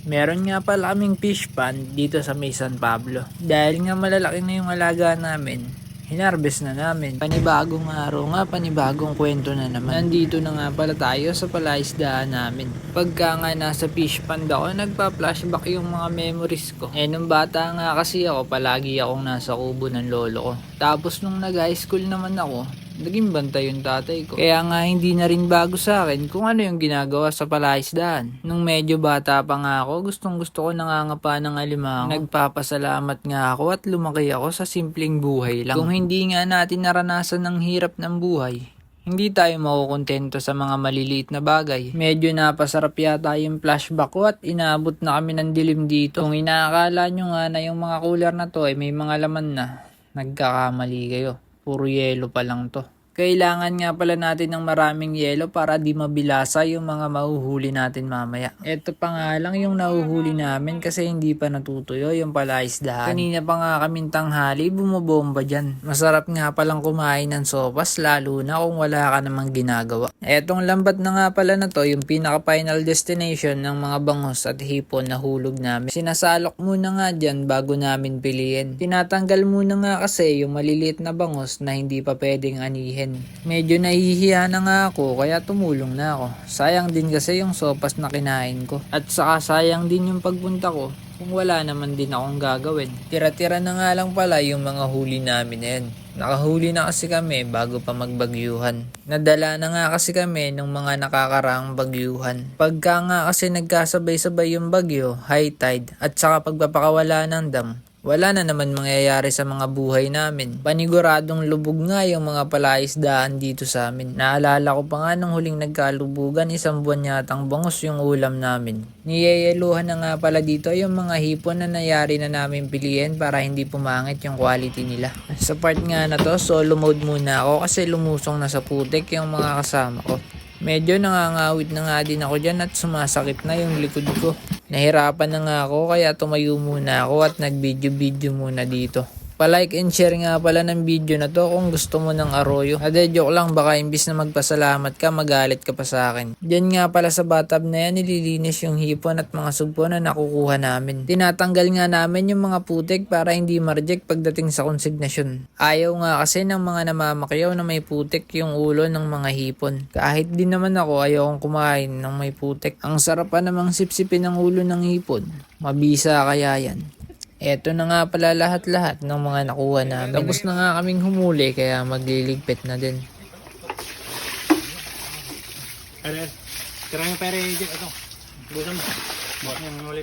Meron nga pala kaming fish pond dito sa may San Pablo. Dahil nga malalaki na yung alaga namin, hinarvest na namin. Panibagong araw nga, panibagong kwento na naman. Nandito na nga pala tayo sa palaisdaan namin. Pagka nga nasa fish pond ako, nagpa-flashback yung mga memories ko. Nung bata nga kasi ako, palagi akong nasa kubo ng lolo ko. Tapos nung nag-high school naman ako, naging bantay yung tatay ko. Kaya nga hindi na rin bago sa akin kung ano yung ginagawa sa palaisdaan. Nung medyo bata pa nga ako, gustong gusto ko nangangapa ng alimango. Nagpapasalamat nga ako at lumaki ako sa simpleng buhay lang. Kung hindi nga natin naranasan ng hirap ng buhay, hindi tayo makukontento sa mga maliliit na bagay. Medyo napasarap yata yung flashback ko at inaabot na kami ng dilim dito. Kung inaakala nyo nga na yung mga cooler na to ay may mga laman na, nagkakamali kayo. Puro yelo pa lang to. Kailangan nga pala natin ng maraming yelo para di mabilasa yung mga mahuhuli natin mamaya. Ito pa nga lang yung nahuhuli namin kasi hindi pa natutuyo yung palaisdaan. Kanina pa nga kaming tanghali, bumobomba dyan. Masarap nga palang kumain ng sopas lalo na kung wala ka namang ginagawa. Etong lambat na nga pala na to, yung pinaka final destination ng mga bangus at hipon na hulog namin. Sinasalok muna nga dyan bago namin piliin. Tinatanggal muna nga kasi yung maliliit na bangus na hindi pa pwedeng anihin. Medyo nahihiya na nga ako kaya tumulong na ako. Sayang din kasi yung sopas na kinain ko. At saka sayang din yung pagpunta ko kung wala naman din akong gagawin. Tira-tira na nga lang pala yung mga huli namin na yan. Nakahuli na kasi kami bago pa magbagyuhan. Nadala na nga kasi kami ng mga nakakaraang bagyuhan. Pagka nga kasi nagkasabay-sabay yung bagyo, high tide, at saka pagpapakawala ng dam, wala na naman mangyayari sa mga buhay namin. Paniguradong lubog nga yung mga palaisdaan dito sa amin. Naalala ko pa nga nung huling nagkalubugan, 1 buwan yatang bangus yung ulam namin. Niyeyeluhan na nga pala dito yung mga hipon na nayari na namin piliin para hindi pumangit yung quality nila. Sa part nga na to, solo mode muna ako kasi lumusong na sa putik yung mga kasama ko. Medyo nangangawit na nga din ako dyan at sumasakit na yung likod ko. Nahirapan na nga ako kaya tumayo muna ako at nag-video muna dito. Pa-like and share nga pala ng video na to kung gusto mo ng aroyo. Joke lang, baka imbis na magpasalamat ka, magalit ka pa sa akin. Diyan nga pala sa bathtub na yan, nililinis yung hipon at mga sugpo na nakukuha namin. Tinatanggal nga namin yung mga putik para hindi ma-reject pagdating sa konsignasyon. Ayaw nga kasi ng mga namamakyaw na may putik yung ulo ng mga hipon. Kahit din naman ako, ayaw kong kumain ng may putik. Ang sarap pa namang sipsipin ng ulo ng hipon. Mabisa kaya yan. Eto na nga pala lahat-lahat ng mga nakuha namin. Tapos na nga kaming humuli kaya magliligpit na din. Tira yung pere ito. Busan mo. Busan mo ulit.